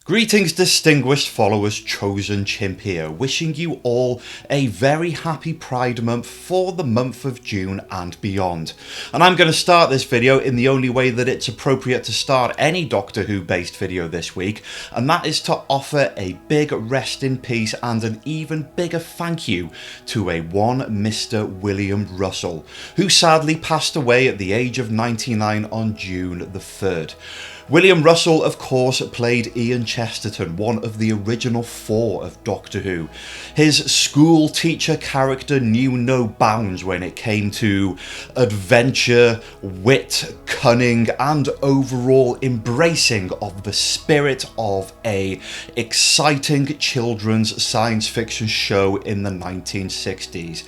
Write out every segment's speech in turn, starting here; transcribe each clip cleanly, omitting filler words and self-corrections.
Greetings, distinguished followers, Chosen Chimp here, wishing you all a very happy Pride Month for the month of June and beyond. And I'm going to start this video in the only way that it's appropriate to start any Doctor Who based video this week, and that is to offer a big rest in peace and an even bigger thank you to a one Mr. William Russell, who sadly passed away at the age of 99 on June the 3rd. William Russell, of course, played Ian Chesterton, one of the original four of Doctor Who. His school teacher character knew no bounds when it came to adventure, wit, cunning, and overall embracing of the spirit of a exciting children's science fiction show in the 1960s.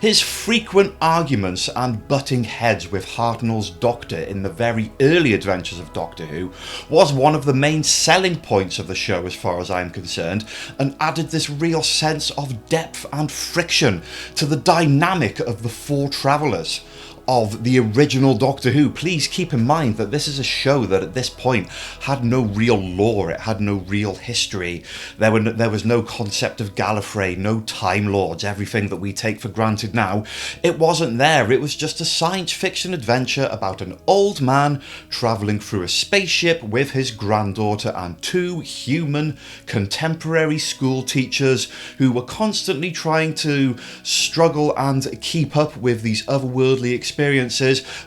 His frequent arguments and butting heads with Hartnell's Doctor in the very early adventures of Doctor Who was one of the main selling points of the show as far as I'm concerned, and added this real sense of depth and friction to the dynamic of the four travellers of the original Doctor Who. Please keep in mind that this is a show that at this point had no real lore, it had no real history. There was no concept of Gallifrey, no Time Lords, everything that we take for granted now. It wasn't there. It was just a science fiction adventure about an old man travelling through a spaceship with his granddaughter and two human contemporary school teachers who were constantly trying to struggle and keep up with these otherworldly experiences,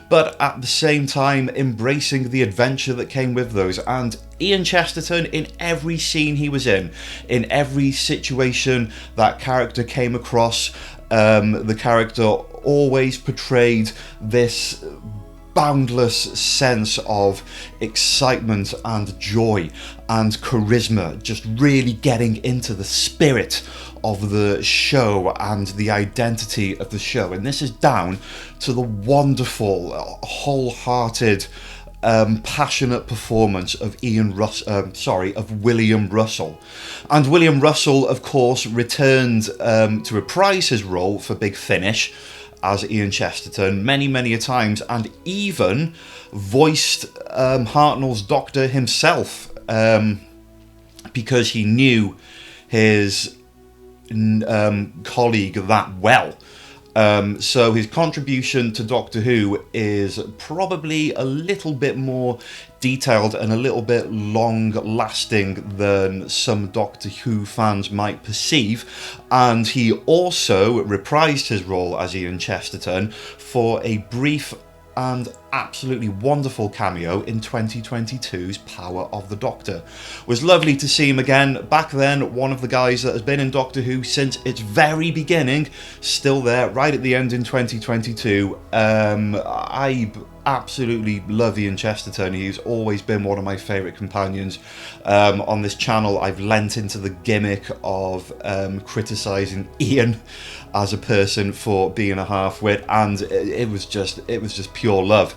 but at the same time embracing the adventure that came with those. And Ian Chesterton, in every scene he was in every situation that character came across, the character always portrayed this boundless sense of excitement and joy and charisma, just really getting into the spirit of the show and the identity of the show. And this is down to the wonderful, wholehearted, passionate performance of William Russell. And William Russell, of course, returned to reprise his role for Big Finish as Ian Chesterton many a times, and even voiced Hartnell's Doctor himself, because he knew his colleague that well. So his contribution to Doctor Who is probably a little bit more detailed and a little bit long-lasting than some Doctor Who fans might perceive, and he also reprised his role as Ian Chesterton for a brief and absolutely wonderful cameo in 2022's Power of the Doctor. It was lovely to see him again. Back then, one of the guys that has been in Doctor Who since its very beginning, still there right at the end in 2022. I absolutely love Ian Chesterton. He's always been one of my favourite companions. On this channel, I've lent into the gimmick of criticising Ian as a person for being a half-wit, and it was just pure love.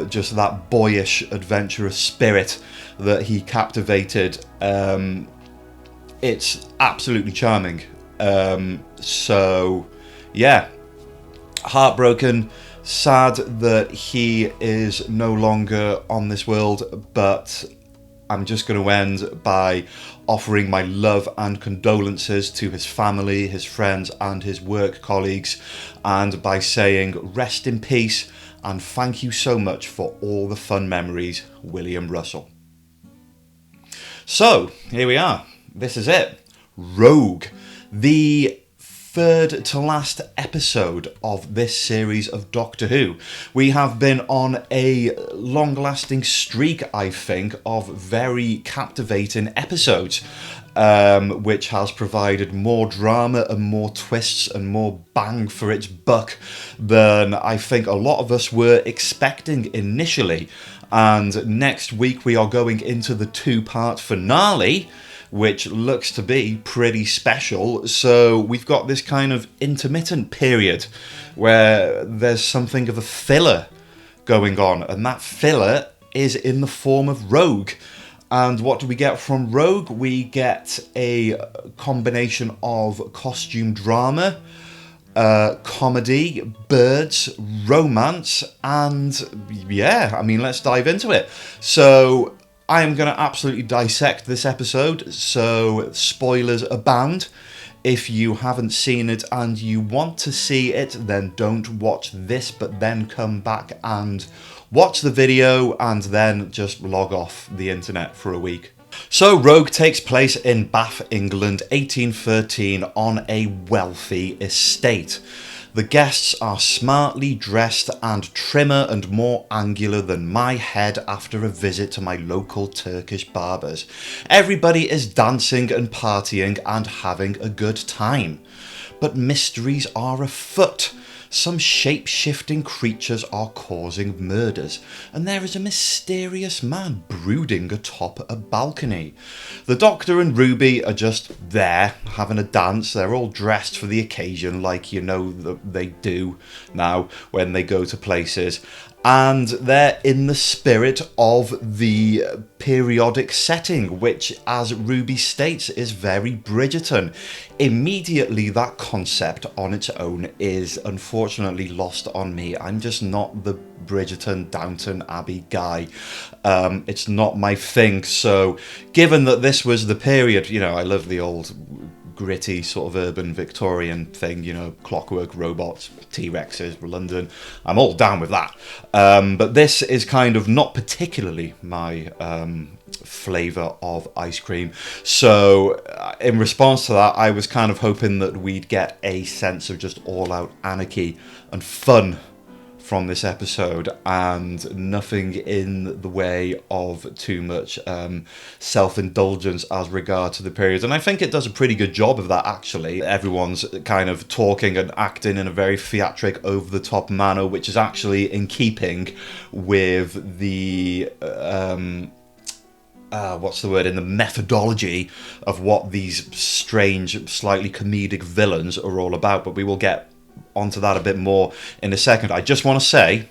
Just that boyish, adventurous spirit that he captivated. It's absolutely charming. So, yeah, heartbroken, sad that he is no longer on this world, but I'm just going to end by offering my love and condolences to his family, his friends, and his work colleagues, and by saying rest in peace and thank you so much for all the fun memories, William Russell. So, here we are. This is it. Rogue, the third to last episode of this series of Doctor Who. We have been on a long-lasting streak, I think, of very captivating episodes, which has provided more drama and more twists and more bang for its buck than I think a lot of us were expecting initially. And next week we are going into the two-part finale, which looks to be pretty special. So we've got this kind of intermittent period where there's something of a filler going on, and that filler is in the form of Rogue. And what do we get from Rogue? We get a combination of costume drama, comedy, birds, romance, and yeah, I mean, let's dive into it. So I am going to absolutely dissect this episode, so spoilers abound. If you haven't seen it and you want to see it, then don't watch this, but then come back and watch the video and then just log off the internet for a week. So Rogue takes place in Bath, England, 1813, on a wealthy estate. The guests are smartly dressed and trimmer and more angular than my head after a visit to my local Turkish barbers. Everybody is dancing and partying and having a good time. But mysteries are afoot. Some shape-shifting creatures are causing murders, and there is a mysterious man brooding atop a balcony. The Doctor and Ruby are just there, having a dance. They're all dressed for the occasion, like you know they do now when they go to places. And they're in the spirit of the periodic setting, which, as Ruby states, is very Bridgerton. Immediately, that concept on its own is unfortunately lost on me. I'm just not the Bridgerton, Downton Abbey guy. It's not my thing. So, given that this was the period, you know, I love the old gritty sort of urban Victorian thing, you know, clockwork robots, T-Rexes, London. I'm all down with that. But this is kind of not particularly my flavour of ice cream. So in response to that, I was kind of hoping that we'd get a sense of just all-out anarchy and fun from this episode, and nothing in the way of too much self-indulgence as regard to the period. And I think it does a pretty good job of that, actually. Everyone's kind of talking and acting in a very theatric, over-the-top manner, which is actually in keeping with the what's the word, in the methodology of what these strange, slightly comedic villains are all about. But we will get onto that a bit more in a second. I just want to say,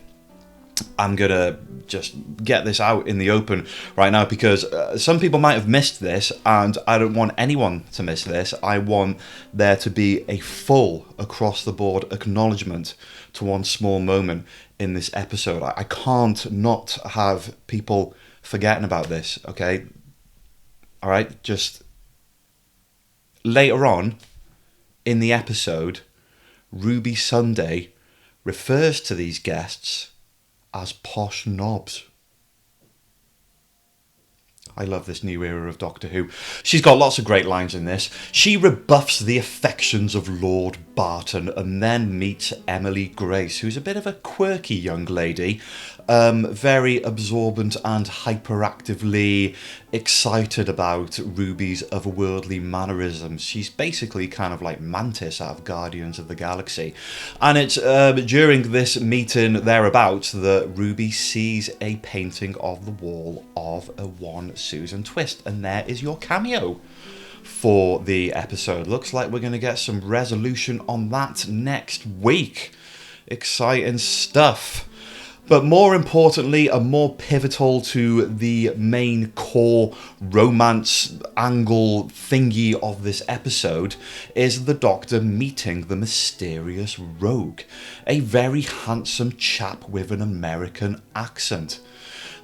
I'm going to just get this out in the open right now, because some people might have missed this, and I don't want anyone to miss this. I want there to be a full, across-the-board acknowledgement to one small moment in this episode. I can't not have people forgetting about this, okay? All right, just later on in the episode, Ruby Sunday refers to these guests as posh knobs. I love this new era of Doctor Who. She's got lots of great lines in this. She rebuffs the affections of Lord Barton and then meets Emily Grace, who's a bit of a quirky young lady, very absorbent and hyperactively excited about Ruby's otherworldly mannerisms. She's basically kind of like Mantis out of Guardians of the Galaxy. And it's during this meeting thereabouts that Ruby sees a painting of the wall of a one Susan Twist, and there is your cameo for the episode. Looks like we're going to get some resolution on that next week. Exciting stuff. But more importantly, and more pivotal to the main core romance angle thingy of this episode, is the Doctor meeting the mysterious Rogue, a very handsome chap with an American accent.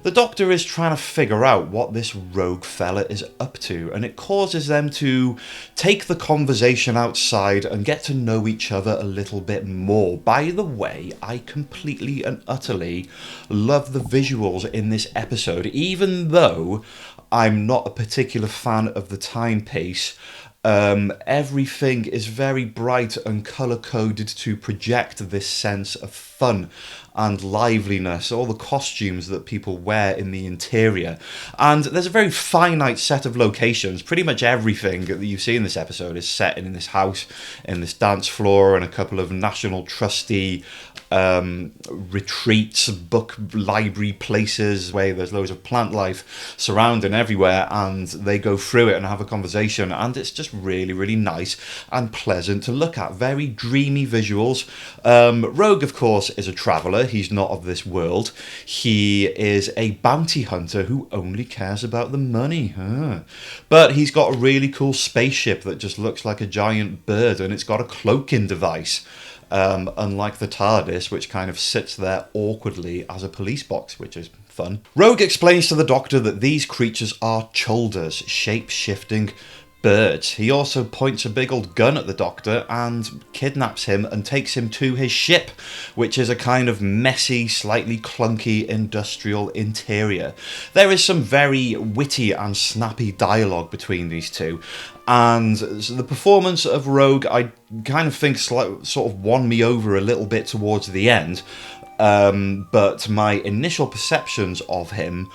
The Doctor is trying to figure out what this rogue fella is up to, and it causes them to take the conversation outside and get to know each other a little bit more. By the way, I completely and utterly love the visuals in this episode, even though I'm not a particular fan of the timepiece. Everything is very bright and colour-coded to project this sense of fun and liveliness, all the costumes that people wear in the interior. And there's a very finite set of locations. Pretty much everything that you see in this episode is set in this house, in this dance floor, and a couple of National Trustee retreats, book library places where there's loads of plant life surrounding everywhere, and they go through it and have a conversation, and it's just really, really nice and pleasant to look at. Very dreamy visuals. Rogue, of course, is a traveller. He's not of this world. He is a bounty hunter who only cares about the money. But he's got a really cool spaceship that just looks like a giant bird, and it's got a cloaking device. Unlike the TARDIS, which kind of sits there awkwardly as a police box, which is Fun. Rogue explains to the Doctor that these creatures are Cholders, shape-shifting birds. He also points a big old gun at the Doctor and kidnaps him and takes him to his ship, which is a kind of messy, slightly clunky industrial interior. There is some very witty and snappy dialogue between these two, and the performance of Rogue, I kind of think sort of won me over a little bit towards the end, but my initial perceptions of him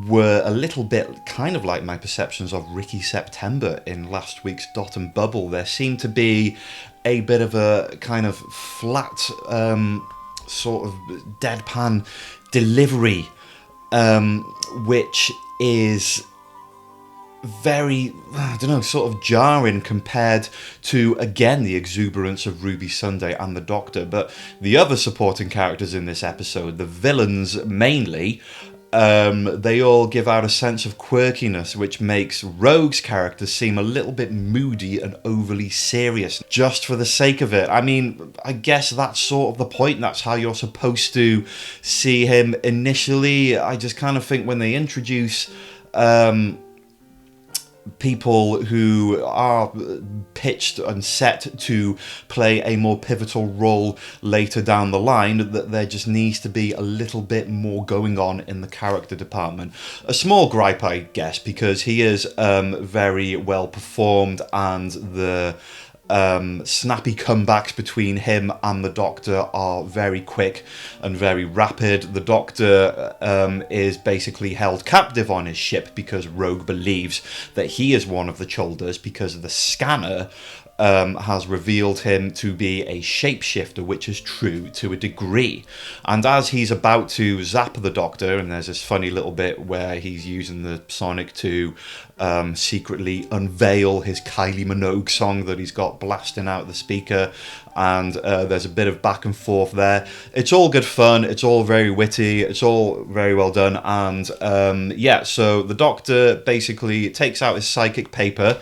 were a little bit kind of like my perceptions of Ricky September in last week's Dot and Bubble. There seemed to be a bit of a kind of flat, sort of deadpan delivery, which is very, I don't know, sort of jarring compared to, again, the exuberance of Ruby Sunday and the Doctor. But the other supporting characters in this episode, the villains mainly, they all give out a sense of quirkiness, which makes Rogue's character seem a little bit moody and overly serious, just for the sake of it. I mean, I guess that's sort of the point. That's how you're supposed to see him initially. I just kind of think when they introduce people who are pitched and set to play a more pivotal role later down the line, that there just needs to be a little bit more going on in the character department. A small gripe, I guess, because he is very well performed, and the snappy comebacks between him and the Doctor are very quick and very rapid. The Doctor is basically held captive on his ship because Rogue believes that he is one of the Cholders, because the scanner has revealed him to be a shapeshifter, which is true to a degree. And as he's about to zap the Doctor, and there's this funny little bit where he's using the sonic to secretly unveil his Kylie Minogue song that he's got blasting out the speaker, and there's a bit of back and forth there. It's all good fun, it's all very witty, it's all very well done, and yeah, so the Doctor basically takes out his psychic paper,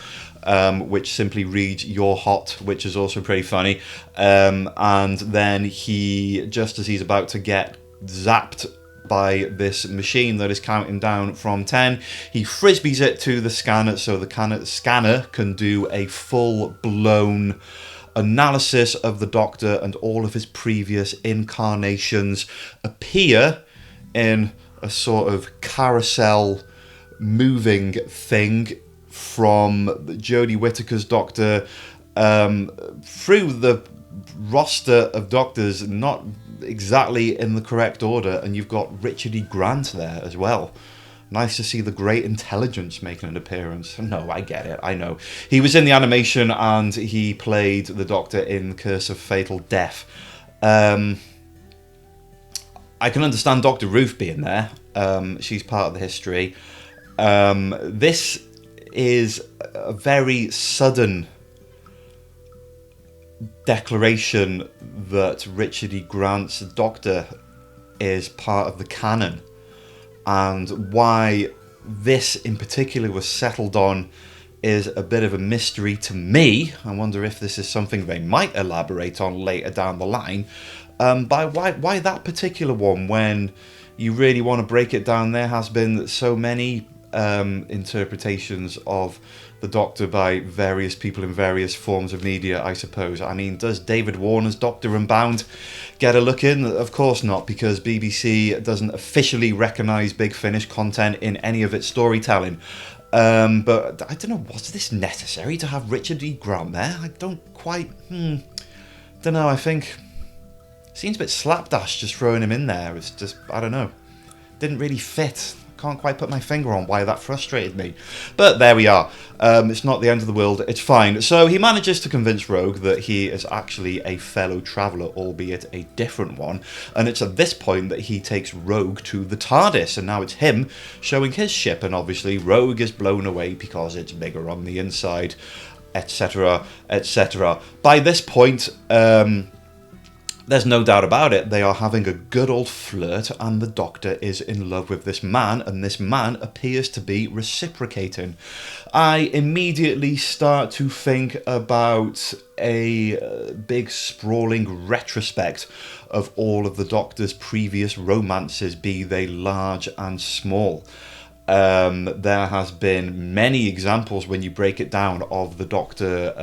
which simply reads "You're hot," which is also pretty funny. And then he, just as he's about to get zapped by this machine that is counting down from 10, he frisbees it to the scanner, so the scanner can do a full-blown analysis of the Doctor, and all of his previous incarnations appear in a sort of carousel moving thing from Jodie Whittaker's Doctor through the roster of Doctors, not exactly in the correct order, and you've got Richard E. Grant there as well. Nice to see the Great Intelligence making an appearance. No, I get it, I know. He was in the animation and he played the Doctor in Curse of Fatal Death. I can understand Dr. Ruth being there. She's part of the history. This is a very sudden declaration that Richard E. Grant's Doctor is part of the canon, and why this in particular was settled on is a bit of a mystery to me. I wonder if this is something they might elaborate on later down the line. By why that particular one, when you really want to break it down, there has been so many interpretations of the Doctor by various people in various forms of media, I suppose. I mean, does David Warner's Doctor Unbound get a look in? Of course not, because BBC doesn't officially recognise Big Finish content in any of its storytelling. But I don't know, was this necessary to have Richard E. Grant there? I don't quite, don't know, I think it seems a bit slapdash just throwing him in there. It's just, I don't know, didn't really fit. Can't quite put my finger on why that frustrated me, but there we are. It's not the end of the world, it's fine. So he manages to convince Rogue that he is actually a fellow traveller, albeit a different one, and it's at this point that he takes Rogue to the TARDIS, and now it's him showing his ship, and obviously Rogue is blown away because it's bigger on the inside, etc, etc. By this point, There's no doubt about it, they are having a good old flirt, and the Doctor is in love with this man, and this man appears to be reciprocating. I immediately start to think about a big sprawling retrospect of all of the Doctor's previous romances, be they large and small. There has been many examples, when you break it down, of the Doctor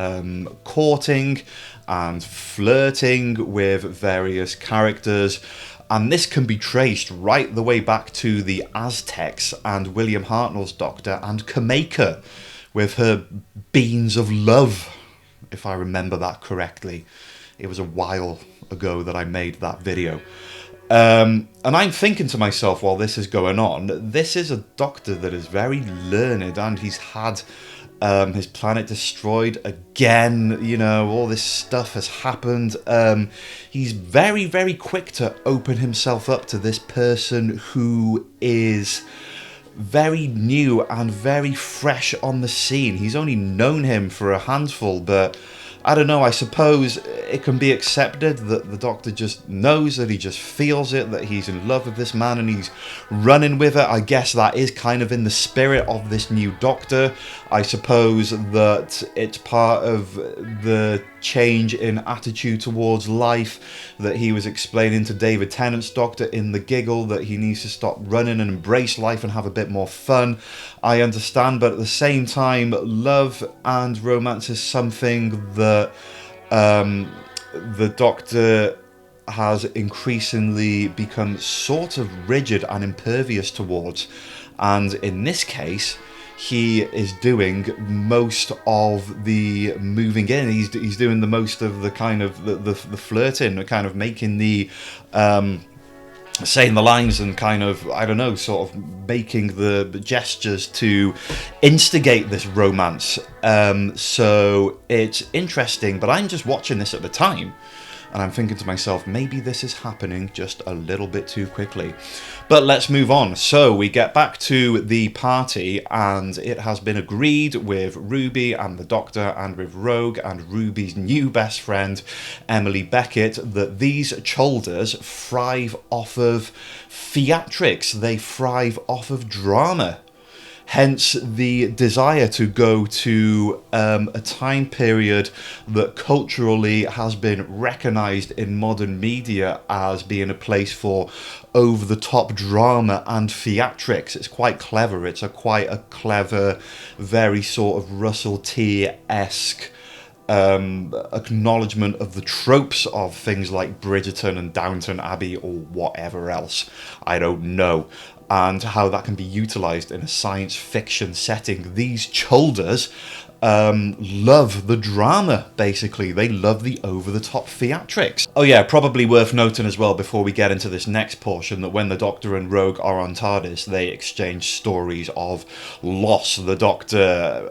courting and flirting with various characters, and this can be traced right the way back to the Aztecs and William Hartnell's Doctor and Kameka with her beans of love, if I remember that correctly. It was a while ago that I made that video. And I'm thinking to myself while this is going on, this is a Doctor that is very learned, and he's had his planet destroyed again. You know, all this stuff has happened. He's very, very quick to open himself up to this person who is very new and very fresh on the scene. He's only known him for a handful, but I don't know, I suppose it can be accepted that the Doctor just knows, that he just feels it, that he's in love with this man and he's running with it. I guess that is kind of in the spirit of this new Doctor. I suppose that it's part of the change in attitude towards life that he was explaining to David Tennant's Doctor in The Giggle, that he needs to stop running and embrace life and have a bit more fun. I understand, but at the same time, love and romance is something that the Doctor has increasingly become sort of rigid and impervious towards, and in this case he is doing most of the moving in. He's doing the most of the kind of the flirting, kind of making the saying the lines and kind of, I don't know, sort of making the gestures to instigate this romance. So it's interesting, but I'm just watching this at the time and I'm thinking to myself, maybe this is happening just a little bit too quickly. But let's move on. So we get back to the party, and it has been agreed with Ruby and the Doctor and with Rogue and Ruby's new best friend, Emily Beckett, that these Cholders thrive off of theatrics. They thrive off of drama. Hence the desire to go to a time period that culturally has been recognised in modern media as being a place for over-the-top drama and theatrics. It's quite clever. It's quite a clever, very sort of Russell T-esque acknowledgement of the tropes of things like Bridgerton and Downton Abbey or whatever else. I don't know. And how that can be utilised in a science fiction setting. These Cholders love the drama, basically. They love the over-the-top theatrics. Oh yeah, probably worth noting as well before we get into this next portion that when the Doctor and Rogue are on TARDIS, they exchange stories of loss. The Doctor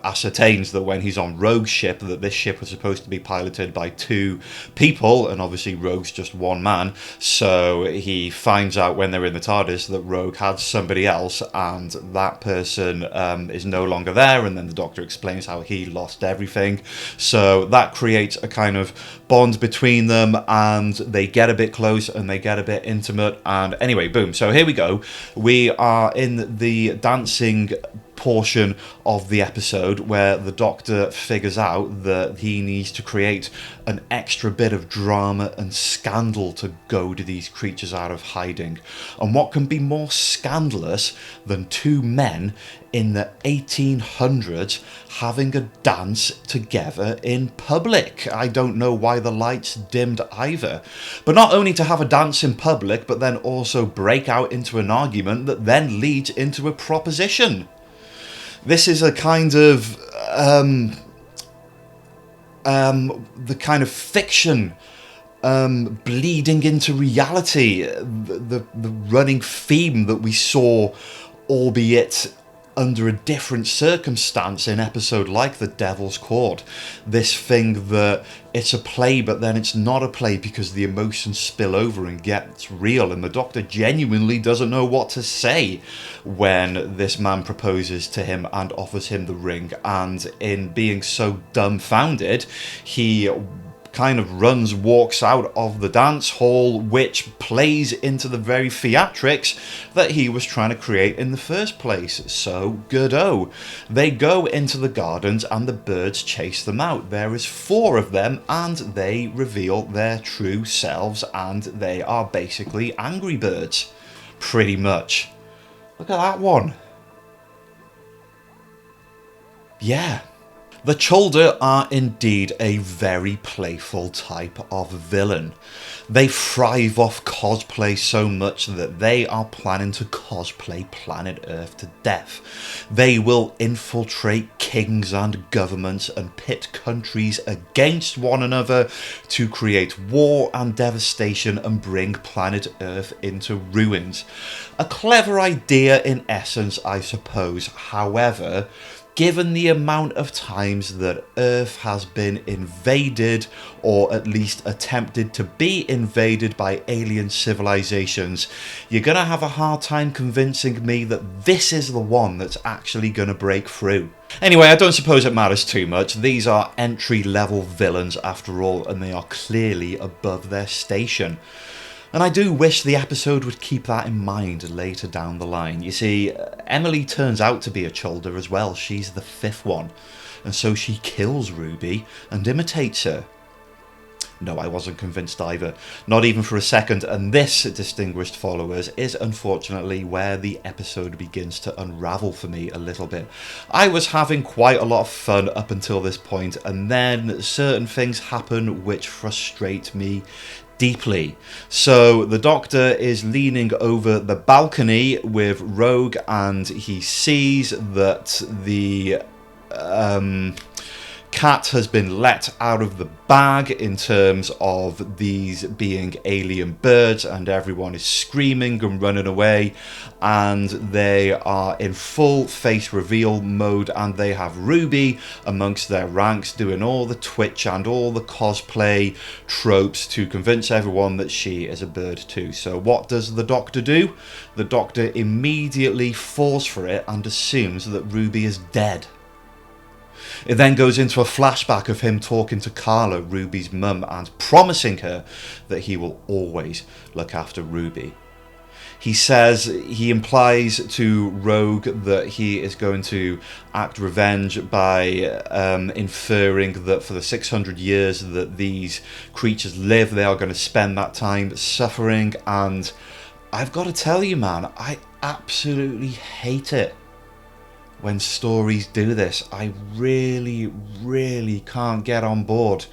ascertains that when he's on Rogue's ship, that this ship was supposed to be piloted by 2 people, and obviously Rogue's just one man, so he finds out when they're in the TARDIS that Rogue had somebody else, and that person is no longer there, and then the Doctor explains how he lost everything. So that creates a kind of bond between them, and they get a bit close and they get a bit intimate. And anyway, boom. So here we go. We are in the dancing portion of the episode where the Doctor figures out that he needs to create an extra bit of drama and scandal to goad these creatures out of hiding. And what can be more scandalous than 2 men in the 1800s having a dance together in public? I don't know why the lights dimmed either. But not only to have a dance in public, but then also break out into an argument that then leads into a proposition. This is a kind of the kind of fiction bleeding into reality, the running theme that we saw, albeit under a different circumstance, in episode like The Devil's Court. This thing that it's a play, but then it's not a play because the emotions spill over and gets real, and the Doctor genuinely doesn't know what to say when this man proposes to him and offers him the ring, and in being so dumbfounded, he kind of walks out of the dance hall, which plays into the very theatrics that he was trying to create in the first place. So good-o. They go into the gardens and the birds chase them out. There is 4 of them and they reveal their true selves, and they are basically angry birds. Pretty much. Look at that one. Yeah. The Cholder are indeed a very playful type of villain. They thrive off cosplay so much that they are planning to cosplay planet Earth to death. They will infiltrate kings and governments and pit countries against one another to create war and devastation and bring planet Earth into ruins. A clever idea in essence, I suppose. However, given the amount of times that Earth has been invaded, or at least attempted to be invaded by alien civilizations, you're going to have a hard time convincing me that this is the one that's actually going to break through. Anyway, I don't suppose it matters too much. These are entry-level villains after all, and they are clearly above their station. And I do wish the episode would keep that in mind later down the line. You see, Emily turns out to be a Cholder as well. She's the 5th one. And so she kills Ruby and imitates her. No, I wasn't convinced either. Not even for a second. And this, distinguished followers, is unfortunately where the episode begins to unravel for me a little bit. I was having quite a lot of fun up until this point, and then certain things happen which frustrate me deeply. So the Doctor is leaning over the balcony with Rogue, and he sees that the cat has been let out of the bag in terms of these being alien birds, and everyone is screaming and running away, and they are in full face reveal mode, and they have Ruby amongst their ranks doing all the twitch and all the cosplay tropes to convince everyone that she is a bird too. So what does the Doctor do? The Doctor immediately falls for it and assumes that Ruby is dead. It then goes into a flashback of him talking to Carla, Ruby's mum, and promising her that he will always look after Ruby. He implies to Rogue that he is going to act revenge by inferring that for the 600 years that these creatures live, they are going to spend that time suffering. And I've got to tell you, man, I absolutely hate it when stories do this. I really can't get on board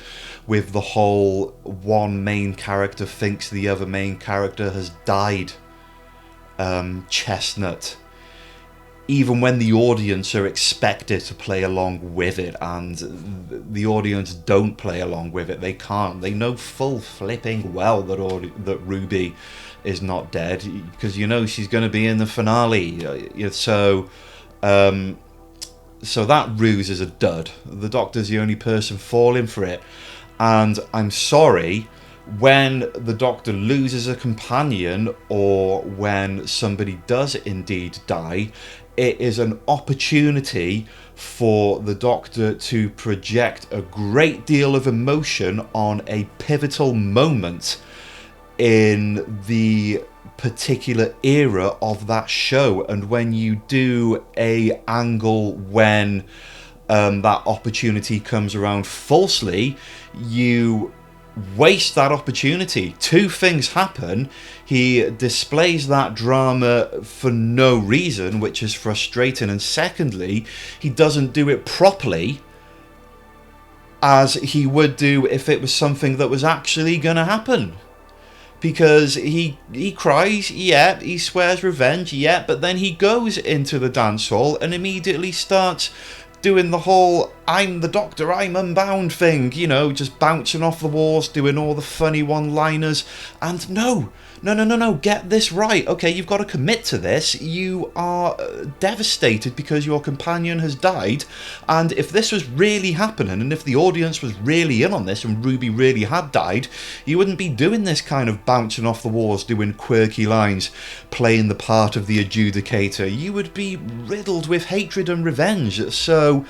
with the whole one main character thinks the other main character has died chestnut. Even when the audience are expected to play along with it, and the audience don't play along with it, they can't. They know full flipping well that Ruby is not dead, because you know she's going to be in the finale. So that ruse is a dud. The Doctor's the only person falling for it. And I'm sorry, when the Doctor loses a companion, or when somebody does indeed die, it is an opportunity for the Doctor to project a great deal of emotion on a pivotal moment in the particular era of that show. And when you do a angle when that opportunity comes around falsely, you waste that opportunity. 2 things happen. He displays that drama for no reason, which is frustrating, and secondly, he doesn't do it properly as he would do if it was something that was actually going to happen. Because he cries, yeah, he swears revenge, yeah, but then he goes into the dance hall and immediately starts doing the whole I'm the Doctor, I'm unbound thing, you know, just bouncing off the walls, doing all the funny one-liners. And no, get this right. Okay, you've got to commit to this. You are devastated because your companion has died, and if this was really happening, and if the audience was really in on this and Ruby really had died, you wouldn't be doing this kind of bouncing off the walls, doing quirky lines, playing the part of the adjudicator. You would be riddled with hatred and revenge. So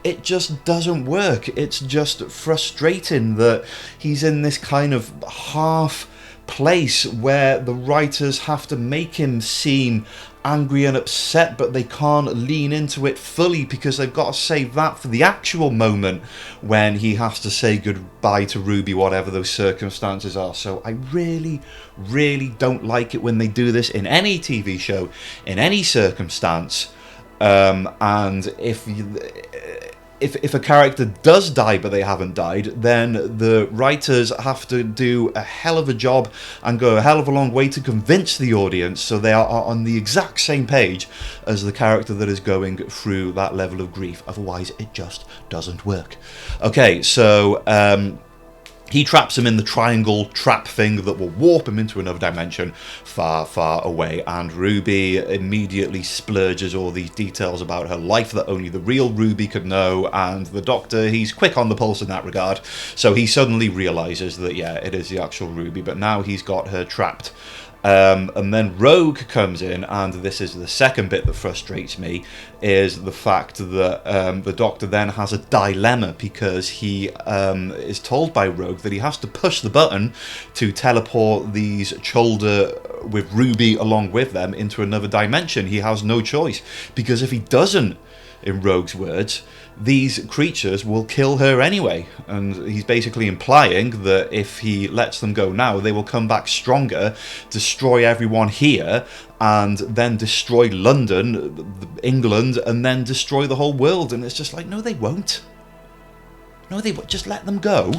it just doesn't work. It's just frustrating that he's in this kind of half place where the writers have to make him seem angry and upset, but they can't lean into it fully because they've got to save that for the actual moment when he has to say goodbye to Ruby, whatever those circumstances are. So I really, really don't like it when they do this in any TV show, in any circumstance. And if a character does die but they haven't died, then the writers have to do a hell of a job and go a hell of a long way to convince the audience so they are on the exact same page as the character that is going through that level of grief. Otherwise, it just doesn't work. Okay, so he traps him in the triangle trap thing that will warp him into another dimension far, far away. And Ruby immediately splurges all these details about her life that only the real Ruby could know. And the Doctor, he's quick on the pulse in that regard. So he suddenly realizes that, yeah, it is the actual Ruby, but now he's got her trapped. And then Rogue comes in, and this is the second bit that frustrates me, is the fact that the Doctor then has a dilemma because he is told by Rogue that he has to push the button to teleport these Cholder with Ruby along with them into another dimension. He has no choice, because if he doesn't, in Rogue's words, these creatures will kill her anyway. And he's basically implying that if he lets them go now, they will come back stronger, destroy everyone here, and then destroy London, England, and then destroy the whole world. And it's just like, no, they won't. No, they won't. Just let them go.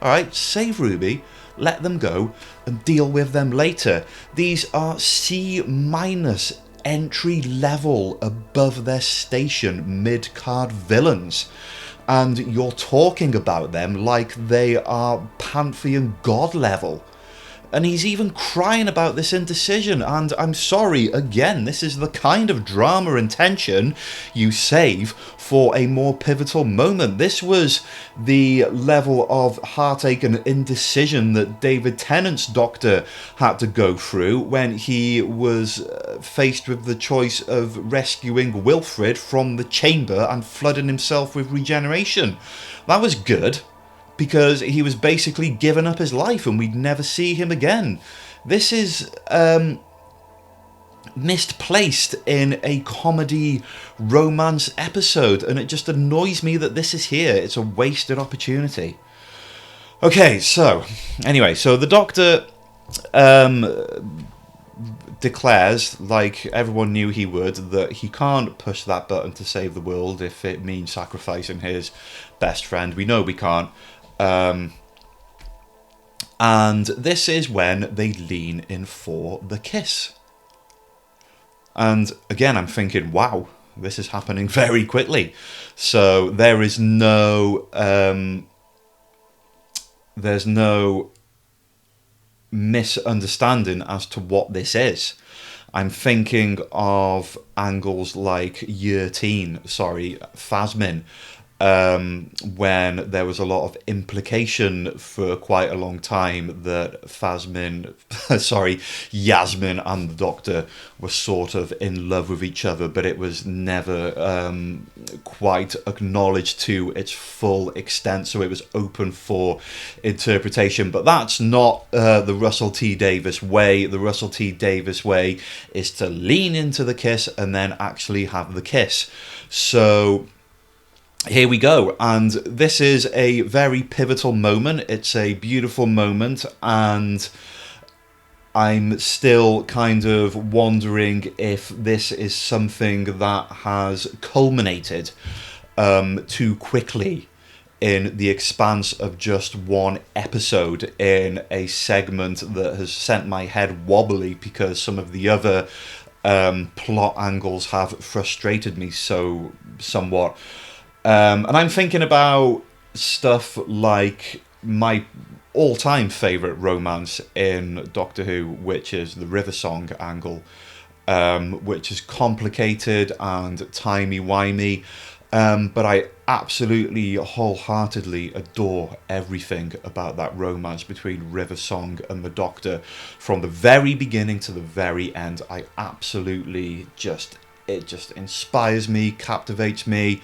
Alright, save Ruby, let them go, and deal with them later. These are C- entry level, above their station, mid-card villains, and you're talking about them like they are Pantheon God level. And he's even crying about this indecision, and I'm sorry, again, this is the kind of drama and tension you save for a more pivotal moment. This was the level of heartache and indecision that David Tennant's Doctor had to go through when he was faced with the choice of rescuing Wilfred from the chamber and flooding himself with regeneration. That was good, because he was basically giving up his life and we'd never see him again. This is misplaced in a comedy romance episode, and it just annoys me that this is here. It's a wasted opportunity. Okay, so anyway, so the Doctor declares, like everyone knew he would, that he can't push that button to save the world if it means sacrificing his best friend. We know we can't. And this is when they lean in for the kiss. And again, I'm thinking, wow, this is happening very quickly. So there is no, there's no misunderstanding as to what this is. I'm thinking of angles like Phasmin, when there was a lot of implication for quite a long time that Yasmin and the Doctor were sort of in love with each other, but it was never quite acknowledged to its full extent, so it was open for interpretation. But that's not the Russell T Davies way. The Russell T Davies way is to lean into the kiss and then actually have the kiss. So here we go, and this is a very pivotal moment. It's a beautiful moment, and I'm still kind of wondering if this is something that has culminated too quickly in the expanse of just one episode, in a segment that has sent my head wobbly because some of the other plot angles have frustrated me somewhat. And I'm thinking about stuff like my all-time favourite romance in Doctor Who, which is the River Song angle, which is complicated and timey-wimey, but I absolutely wholeheartedly adore everything about that romance between River Song and the Doctor. From the very beginning to the very end, I absolutely just it just inspires me, captivates me,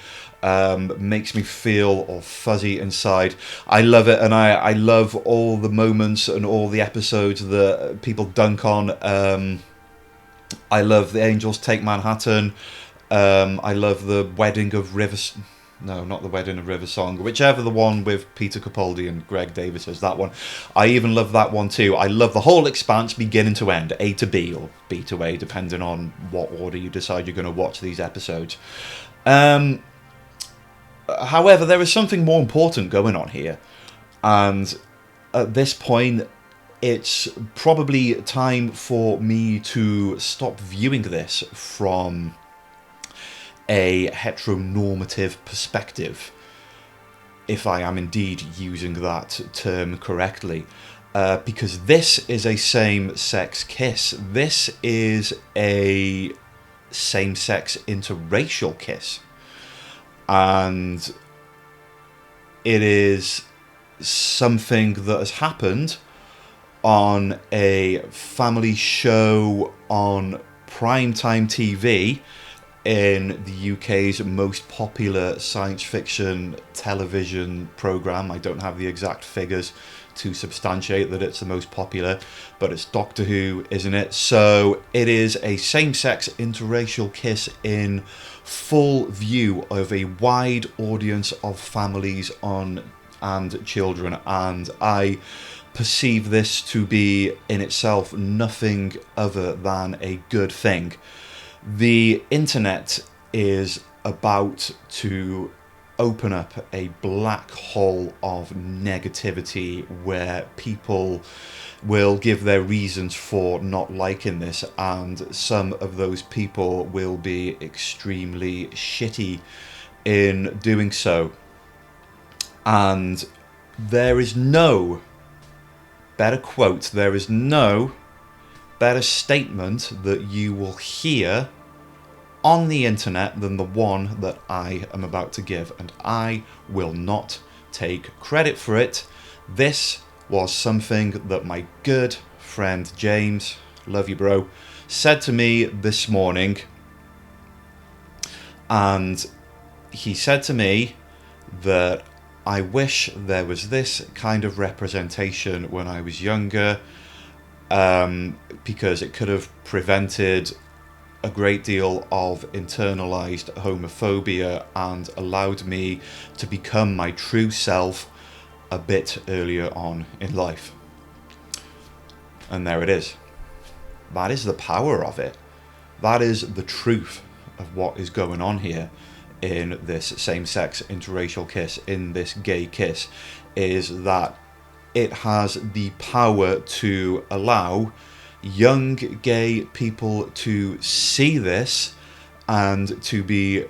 makes me feel all fuzzy inside. I love it, and I love all the moments and all the episodes that people dunk on. I love The Angels Take Manhattan. I love the Wedding of Rivers. No, not the Wedding of River Song. Whichever the one with Peter Capaldi and Greg Davis is, that one. I even love that one too. I love the whole Expanse beginning to end, A to B or B to A, depending on what order you decide you're going to watch these episodes. However, there is something more important going on here. And at this point, it's probably time for me to stop viewing this from a heteronormative perspective, if I am indeed using that term correctly, because this is a same-sex kiss. This is a same-sex interracial kiss, and it is something that has happened on a family show on primetime TV in the UK's most popular science fiction television programme. I don't have the exact figures to substantiate that it's the most popular, but it's Doctor Who, isn't it? So it is a same-sex interracial kiss in full view of a wide audience of families and children, and I perceive this to be in itself nothing other than a good thing. The internet is about to open up a black hole of negativity where people will give their reasons for not liking this, and some of those people will be extremely shitty in doing so. And there is no better quote, there is no better statement that you will hear on the internet than the one that I am about to give, and I will not take credit for it. This was something that my good friend James, love you bro, said to me this morning, and he said to me that I wish there was this kind of representation when I was younger, because it could have prevented a great deal of internalized homophobia and allowed me to become my true self a bit earlier on in life. And there it is. That is the power of it. That is the truth of what is going on here in this same-sex interracial kiss, in this gay kiss, is that it has the power to allow young gay people to see this and to be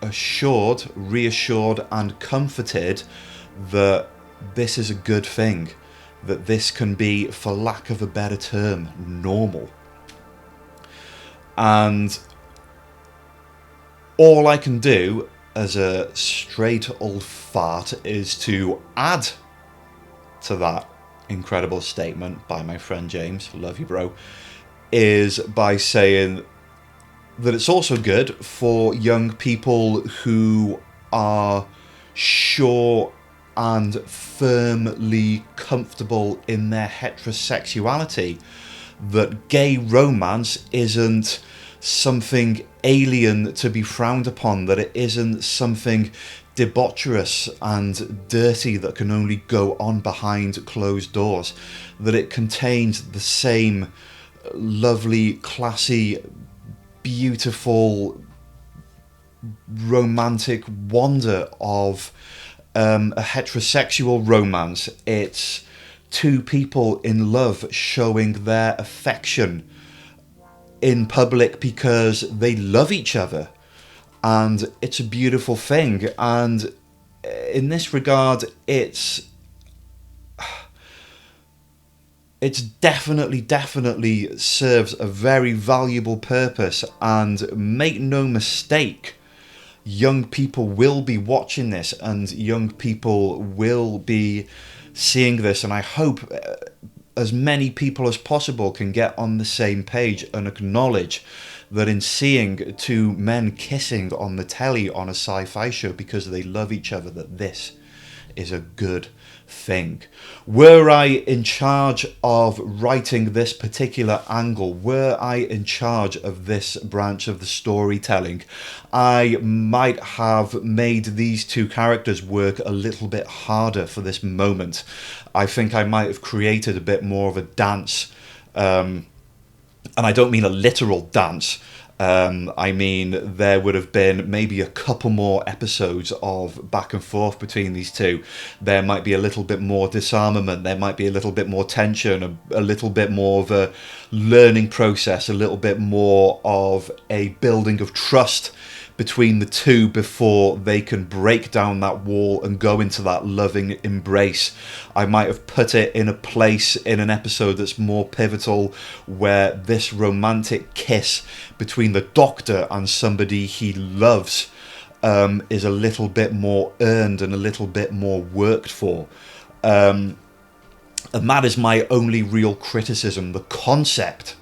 assured, reassured and comforted that this is a good thing, that this can be, for lack of a better term, normal. And all I can do as a straight old fart is to add to that incredible statement by my friend James, love you bro, is by saying that it's also good for young people who are sure and firmly comfortable in their heterosexuality, that gay romance isn't something alien to be frowned upon, that it isn't something debaucherous and dirty that can only go on behind closed doors, that it contains the same lovely, classy, beautiful, romantic wonder of a heterosexual romance. It's two people in love showing their affection in public because they love each other, and it's a beautiful thing. And in this regard, it's definitely serves a very valuable purpose. And make no mistake, young people will be watching this, and young people will be seeing this, and I hope as many people as possible can get on the same page and acknowledge that in seeing two men kissing on the telly on a sci-fi show because they love each other, that this is a good thing. Were I in charge of writing this particular angle, were I in charge of this branch of the storytelling, I might have made these two characters work a little bit harder for this moment. I think I might have created a bit more of a dance, and I don't mean a literal dance. I mean, there would have been maybe a couple more episodes of back and forth between these two. There might be a little bit more disarmament. There might be a little bit more tension, a little bit more of a learning process, a little bit more of a building of trust between the two before they can break down that wall and go into that loving embrace. I might have put it in a place in an episode that's more pivotal, where this romantic kiss between the Doctor and somebody he loves is a little bit more earned and a little bit more worked for. And that is my only real criticism. The concept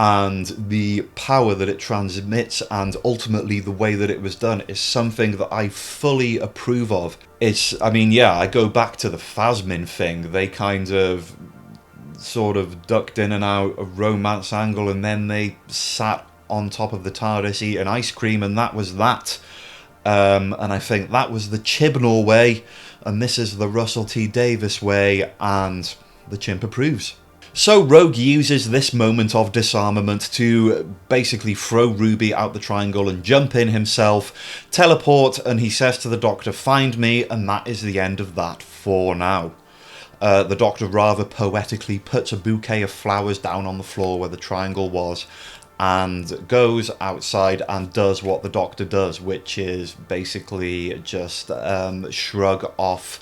and the power that it transmits, and ultimately the way that it was done, is something that I fully approve of. I go back to the Phasmin thing. They kind of sort of ducked in and out a romance angle, and then they sat on top of the TARDIS eating ice cream, and that was that. And I think that was the Chibnall way, and this is the Russell T Davies way, and the Chimp approves. So Rogue uses this moment of disarmament to basically throw Ruby out the triangle and jump in himself, teleport, and he says to the Doctor, "Find me," and that is the end of that for now. The Doctor rather poetically puts a bouquet of flowers down on the floor where the triangle was, and goes outside and does what the Doctor does, which is basically just shrug off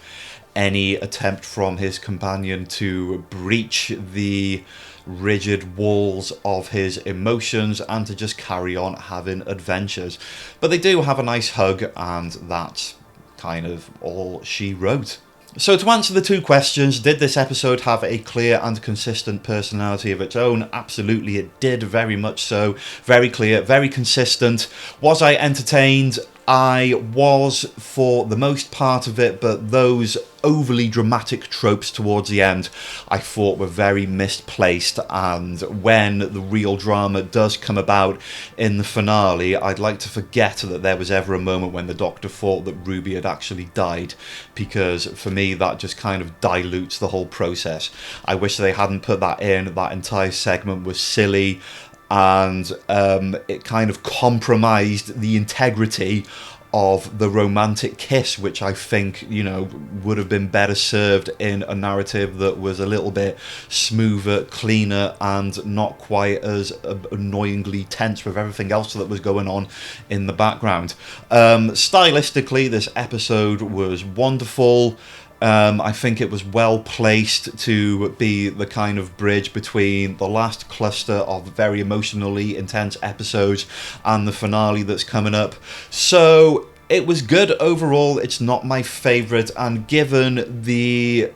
any attempt from his companion to breach the rigid walls of his emotions and to just carry on having adventures. But they do have a nice hug, and that's kind of all she wrote. So to answer the two questions, did this episode have a clear and consistent personality of its own? Absolutely it did, very much so. Very clear, very consistent. Was I entertained? I was for the most part of it, but those overly dramatic tropes towards the end I thought were very misplaced, and when the real drama does come about in the finale, I'd like to forget that there was ever a moment when the Doctor thought that Ruby had actually died, because for me that just kind of dilutes the whole process. I wish they hadn't put that in. That entire segment was silly, and it kind of compromised the integrity of the romantic kiss, which I think, would have been better served in a narrative that was a little bit smoother, cleaner, and not quite as annoyingly tense with everything else that was going on in the background. Stylistically, this episode was wonderful. I think it was well placed to be the kind of bridge between the last cluster of very emotionally intense episodes and the finale that's coming up. So it was good overall. It's not my favourite, and given the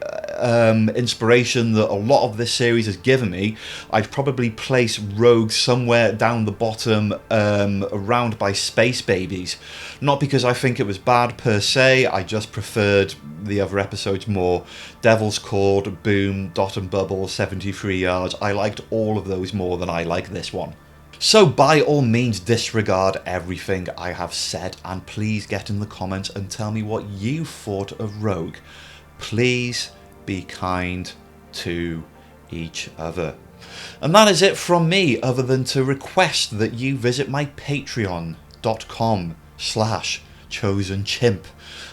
inspiration that a lot of this series has given me, I'd probably place Rogue somewhere down the bottom, around by Space Babies. Not because I think it was bad per se, I just preferred the other episodes more. Devil's Cord, Boom, Dot and Bubble, 73 Yards. I liked all of those more than I like this one. So by all means disregard everything I have said, and please get in the comments and tell me what you thought of Rogue. Please be kind to each other. And that is it from me, other than to request that you visit my patreon.com/Chosen Chimp.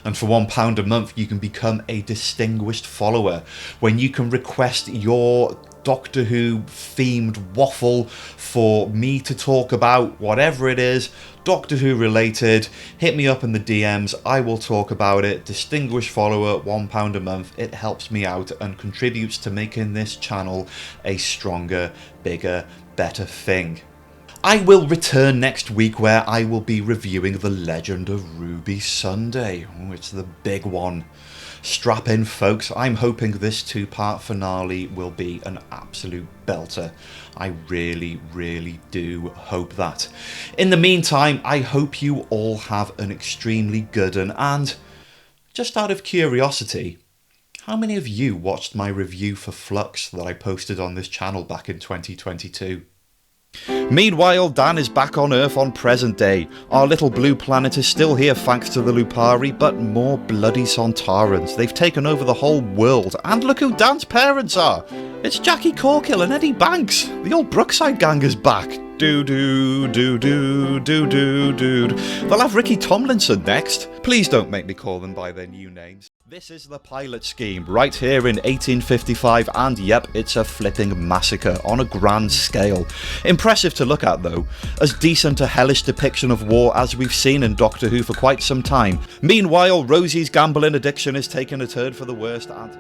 And for £1 a month you can become a distinguished follower, when you can request your Doctor Who themed waffle for me to talk about, whatever it is, Doctor Who related. Hit me up in the DMs, I will talk about it. Distinguished follower, £1 a month. It helps me out and contributes to making this channel a stronger, bigger, better thing. I will return next week where I will be reviewing The Legend of Ruby Sunday. Oh, it's the big one. Strap in, folks. I'm hoping this two-part finale will be an absolute belter. I really, really do hope that. In the meantime, I hope you all have an extremely good one, and just out of curiosity, how many of you watched my review for Flux that I posted on this channel back in 2022? Meanwhile, Dan is back on Earth on present day. Our little blue planet is still here thanks to the Lupari, but more bloody Sontarans. They've taken over the whole world, and look who Dan's parents are! It's Jackie Corkill and Eddie Banks! The old Brookside gang is back! Doo-doo, doo-doo, doo-doo, doo. They'll have Ricky Tomlinson next. Please don't make me call them by their new names. This is the pilot scheme, right here in 1855, and yep, it's a flipping massacre on a grand scale. Impressive to look at though, as decent a hellish depiction of war as we've seen in Doctor Who for quite some time. Meanwhile, Rosie's gambling addiction is taking a turn for the worst, and